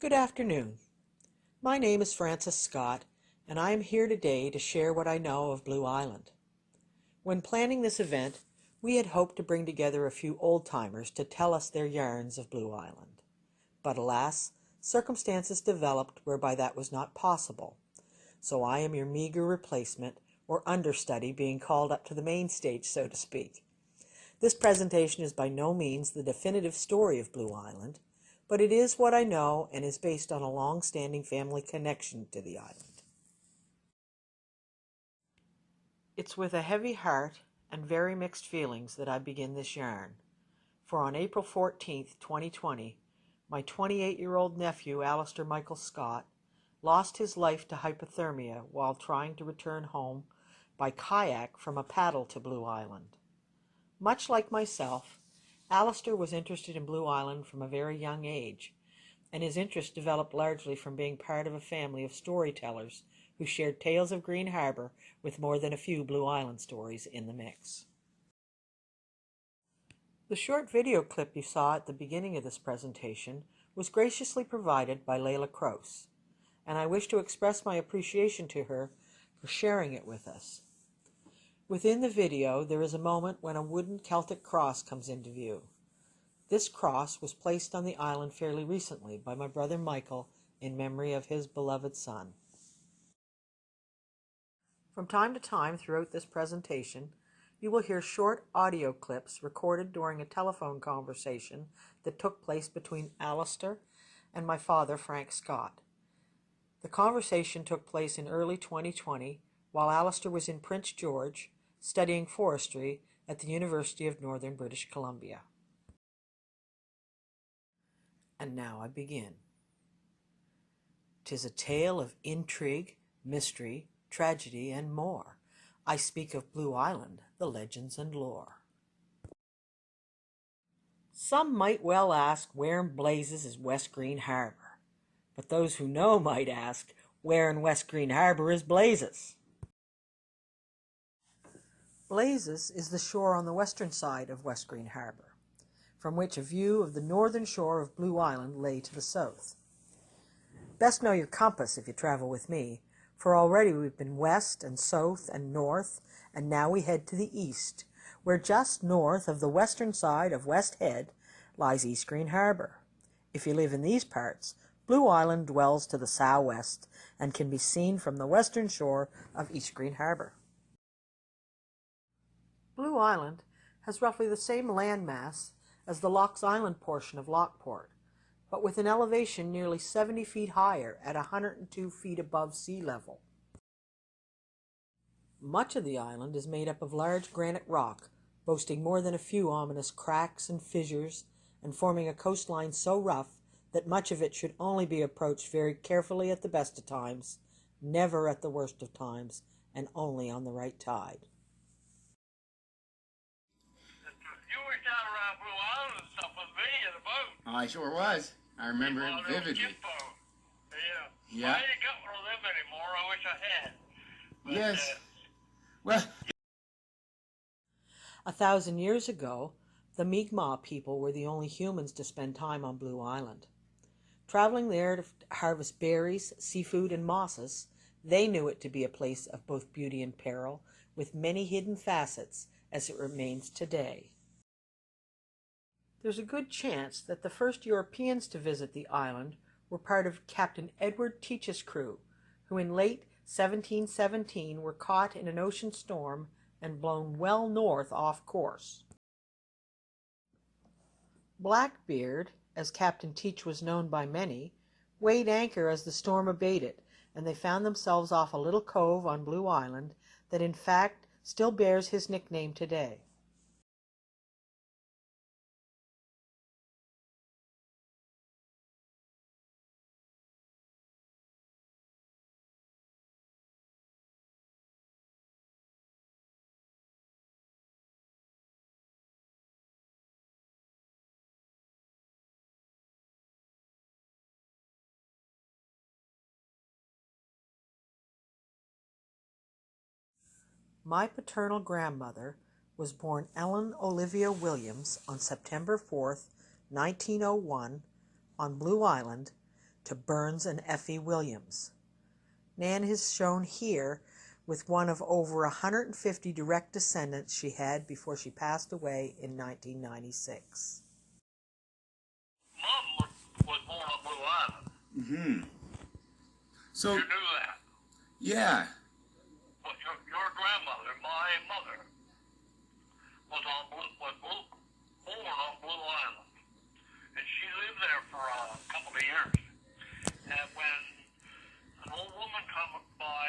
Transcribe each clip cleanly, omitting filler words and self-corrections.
Good afternoon. My name is Frances Scott, and I am here today to share what I know of Blue Island. When planning this event, we had hoped to bring together a few old-timers to tell us their yarns of Blue Island. But alas, circumstances developed whereby that was not possible. So I am your meager replacement, or understudy, being called up to the main stage, so to speak. This presentation is by no means the definitive story of Blue Island, but it is what I know and is based on a long-standing family connection to the island. It's with a heavy heart and very mixed feelings that I begin this yarn, for on April 14th, 2020, my 28-year-old nephew, Alistair Michael Scott, lost his life to hypothermia while trying to return home by kayak from a paddle to Blue Island. Much like myself, Alistair was interested in Blue Island from a very young age, and his interest developed largely from being part of a family of storytellers who shared tales of Green Harbor with more than a few Blue Island stories in the mix. The short video clip you saw at the beginning of this presentation was graciously provided by Layla Crouse, and I wish to express my appreciation to her for sharing it with us. Within the video, there is a moment when a wooden Celtic cross comes into view. This cross was placed on the island fairly recently by my brother Michael in memory of his beloved son. From time to time throughout this presentation, you will hear short audio clips recorded during a telephone conversation that took place between Alistair and my father, Frank Scott. The conversation took place in early 2020 while Alistair was in Prince George, studying forestry at the University of Northern British Columbia. And now I begin. 'Tis a tale of intrigue, mystery, tragedy, and more. I speak of Blue Island, the legends and lore. Some might well ask, where in blazes is West Green Harbor? But those who know might ask, where in West Green Harbor is Blazes? Blazes is the shore on the western side of West Green Harbor, from which a view of the northern shore of Blue Island lay to the south. Best know your compass if you travel with me, for already we've been west and south and north, and now we head to the east, where just north of the western side of West Head lies East Green Harbor. If you live in these parts, Blue Island dwells to the southwest and can be seen from the western shore of East Green Harbor. Blue Island has roughly the same landmass as the Locks Island portion of Lockport, but with an elevation nearly 70 feet higher at 102 feet above sea level. Much of the island is made up of large granite rock, boasting more than a few ominous cracks and fissures, and forming a coastline so rough that much of it should only be approached very carefully at the best of times, never at the worst of times, and only on the right tide. You were down around Blue Island and stuff with me in a boat. I sure was. I remember it vividly. Yeah. I ain't got one of them anymore. I wish I had. But, yes. Well, 1,000 years ago, the Mi'kmaq people were the only humans to spend time on Blue Island. Traveling there to harvest berries, seafood, and mosses, they knew it to be a place of both beauty and peril, with many hidden facets, as it remains today. There's a good chance that the first Europeans to visit the island were part of Captain Edward Teach's crew, who in late 1717 were caught in an ocean storm and blown well north off course. Blackbeard, as Captain Teach was known by many, weighed anchor as the storm abated, and they found themselves off a little cove on Blue Island that in fact still bears his nickname today. My paternal grandmother was born Ellen Olivia Williams on September 4th, 1901, on Blue Island, to Burns and Effie Williams. Nan is shown here with one of over 150 direct descendants she had before she passed away in 1996. Mom was born on Blue Island. Mm-hmm. So, You knew that. yeah. But your grandmother, my mother, was born on Blue Island. And she lived there for a couple of years. And when an old woman come by,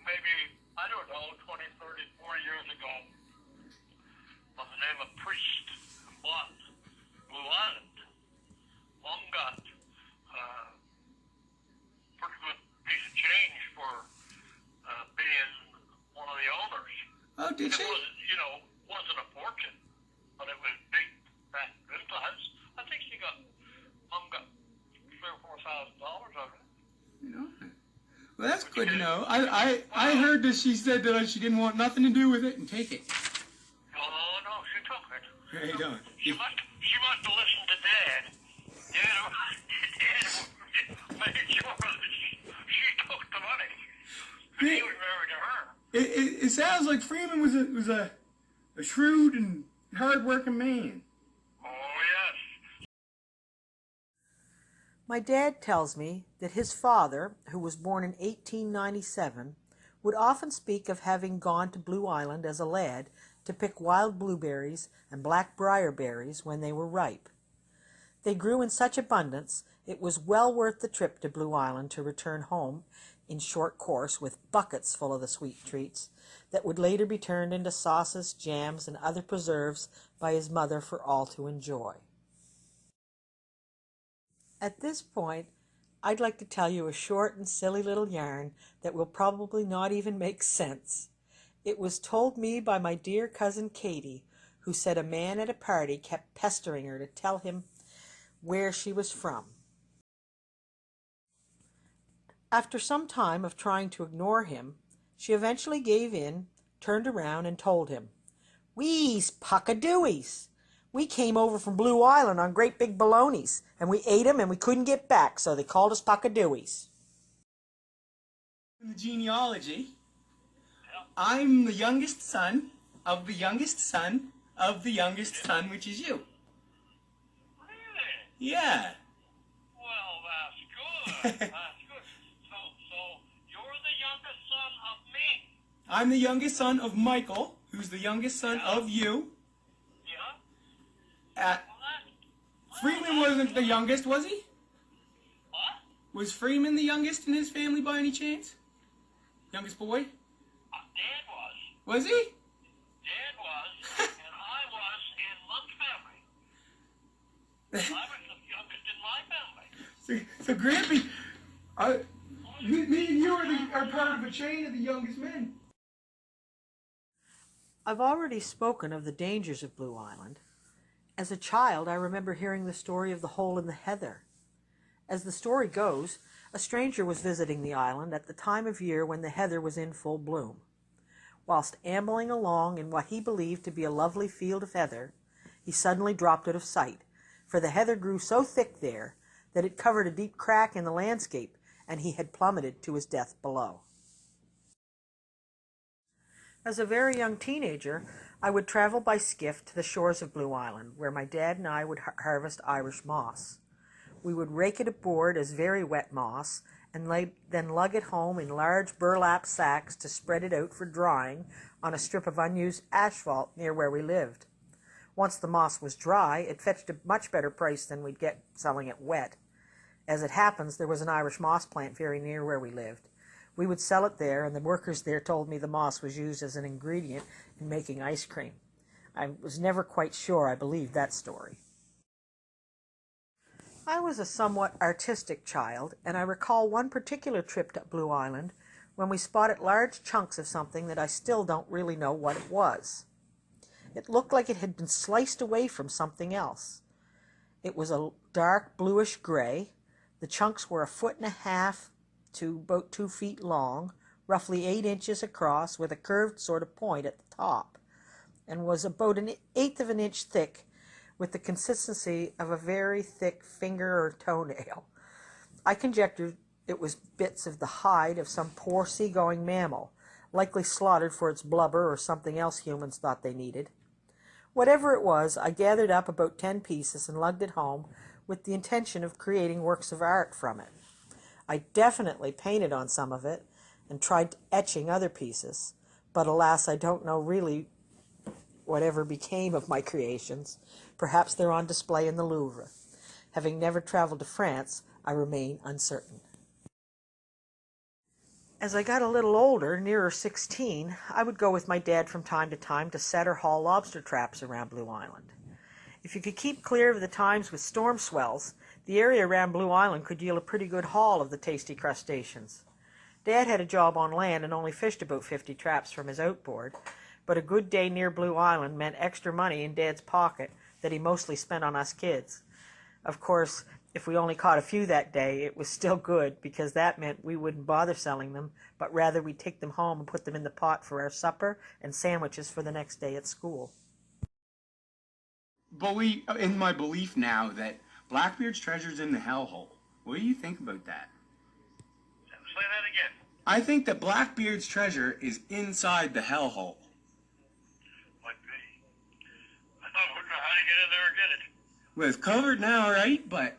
maybe, I don't know, 20, 30, 40 years ago, by the name of Priest, bought Blue Island, Mom got pretty good piece of change for being one of the owners. Oh, did she? It wasn't a fortune, but it was big back then times. I think Mom got $3,000 or $4,000 of it. You know. Well, that's good to know. I heard that she said that she didn't want nothing to do with it and take it. Oh no, she took it. There you go. She must have listened to Dad. Dad made sure that she took the money. He was married to her. It sounds like Freeman was a shrewd and hard-working man. Oh yes. My dad tells me that his father, who was born in 1897, would often speak of having gone to Blue Island as a lad to pick wild blueberries and black briar berries when they were ripe. They grew in such abundance it was well worth the trip to Blue Island to return home in short course with buckets full of the sweet treats that would later be turned into sauces, jams, and other preserves by his mother for all to enjoy. At this point, I'd like to tell you a short and silly little yarn that will probably not even make sense. It was told me by my dear cousin Katie, who said a man at a party kept pestering her to tell him where she was from. After some time of trying to ignore him, she eventually gave in, turned around, and told him, "We's Puckadooies. We came over from Blue Island on great big balonies, and we ate 'em and we couldn't get back, so they called us Puckadooies." In the genealogy, I'm the youngest son of the youngest son of the youngest son, which is you. Really? Yeah. Well, that's good. That's good. So you're the youngest son of me. I'm the youngest son of Michael, who's the youngest son of you. Yeah. Well, Freeman wasn't the youngest, was he? What? Was Freeman the youngest in his family by any chance? Youngest boy? Dad was. Was he? Dad was, and I was in my family. I was the youngest in my family. So Grampy, me and you are part of a chain of the youngest men. I've already spoken of the dangers of Blue Island. As a child, I remember hearing the story of the hole in the heather. As the story goes, a stranger was visiting the island at the time of year when the heather was in full bloom. Whilst ambling along in what he believed to be a lovely field of heather, he suddenly dropped out of sight, for the heather grew so thick there that it covered a deep crack in the landscape, and he had plummeted to his death below. As a very young teenager, I would travel by skiff to the shores of Blue Island, where my dad and I would harvest Irish moss. We would rake it aboard as very wet moss, and then lug it home in large burlap sacks to spread it out for drying on a strip of unused asphalt near where we lived. Once the moss was dry, it fetched a much better price than we'd get selling it wet. As it happens, there was an Irish moss plant very near where we lived. We would sell it there, and the workers there told me the moss was used as an ingredient in making ice cream. I was never quite sure I believed that story. I was a somewhat artistic child, and I recall one particular trip to Blue Island when we spotted large chunks of something that I still don't really know what it was. It looked like it had been sliced away from something else. It was a dark bluish gray. The chunks were 1.5 feet to about 2 feet long, roughly 8 inches across, with a curved sort of point at the top, and was about 1/8 of an inch thick, with the consistency of a very thick finger or toenail. I conjectured it was bits of the hide of some poor seagoing mammal, likely slaughtered for its blubber or something else humans thought they needed. Whatever it was, I gathered up about 10 pieces and lugged it home with the intention of creating works of art from it. I definitely painted on some of it and tried etching other pieces, but alas, I don't know really whatever became of my creations. Perhaps they're on display in the Louvre. Having never traveled to France, I remain uncertain. As I got a little older, nearer 16, I would go with my dad from time to time to set or haul lobster traps around Blue Island. If you could keep clear of the times with storm swells, the area around Blue Island could yield a pretty good haul of the tasty crustaceans. Dad had a job on land and only fished about 50 traps from his outboard, but a good day near Blue Island meant extra money in Dad's pocket that he mostly spent on us kids. Of course, if we only caught a few that day, it was still good because that meant we wouldn't bother selling them, but rather we'd take them home and put them in the pot for our supper and sandwiches for the next day at school. In my belief now that Blackbeard's treasure's in the hellhole. What do you think about that? Say that again. I think that Blackbeard's treasure is inside the hellhole. Might be. I don't know how to get in there and get it. Well, it's covered now, right? But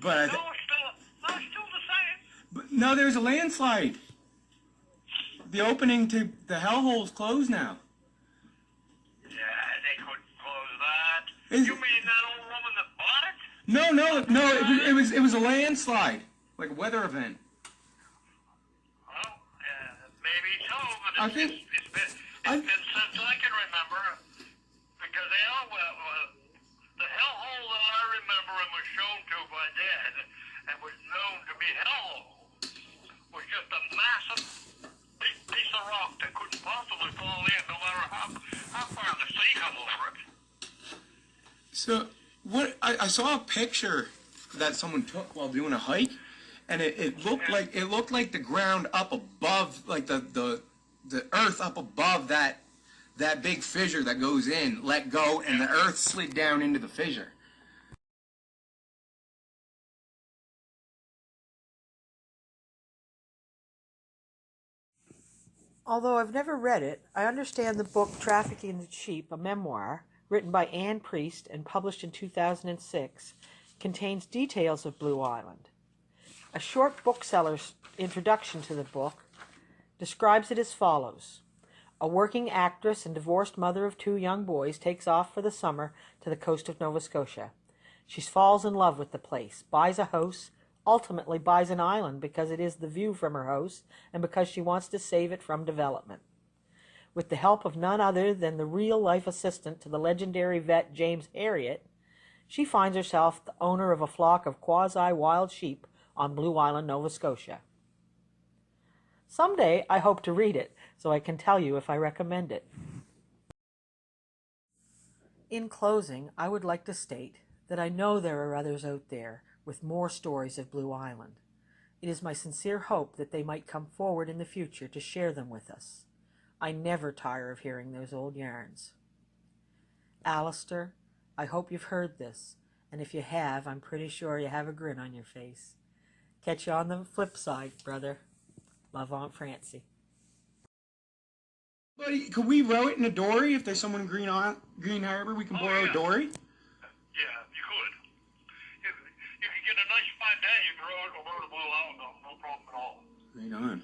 No, it's still the same. but no, there's a landslide. The opening to the hellhole's closed now. Yeah, they couldn't close that. Is- You mean that old woman that bought it? No. It was a landslide, like a weather event. Well, maybe so, but I think- it's been since I can remember. Because the hellhole that I remember and was shown to by Dad and was known to be hellhole was just a massive big piece of rock that couldn't possibly fall in no matter how far the sea come over it. So I saw a picture that someone took while doing a hike, and it looked like the ground up above, like the earth up above that big fissure that goes in, let go, and the earth slid down into the fissure. Although I've never read it, I understand the book Trafficking in Sheep, a memoir, written by Anne Priest and published in 2006, contains details of Blue Island. A short bookseller's introduction to the book describes it as follows. A working actress and divorced mother of 2 young boys takes off for the summer to the coast of Nova Scotia. She falls in love with the place, buys a house, ultimately buys an island because it is the view from her house and because she wants to save it from development. With the help of none other than the real-life assistant to the legendary vet James Herriot, she finds herself the owner of a flock of quasi-wild sheep on Blue Island, Nova Scotia. Someday I hope to read it, so I can tell you if I recommend it. In closing, I would like to state that I know there are others out there with more stories of Blue Island. It is my sincere hope that they might come forward in the future to share them with us. I never tire of hearing those old yarns. Alistair, I hope you've heard this, and if you have, I'm pretty sure you have a grin on your face. Catch you on the flip side, brother. Love, Aunt Francie. Buddy, could we row it in a dory if there's someone in Green Harbor? We can borrow a dory? Yeah, you could. You could get a nice fine day, you could row it over to Blue Island, no problem at all. Right on.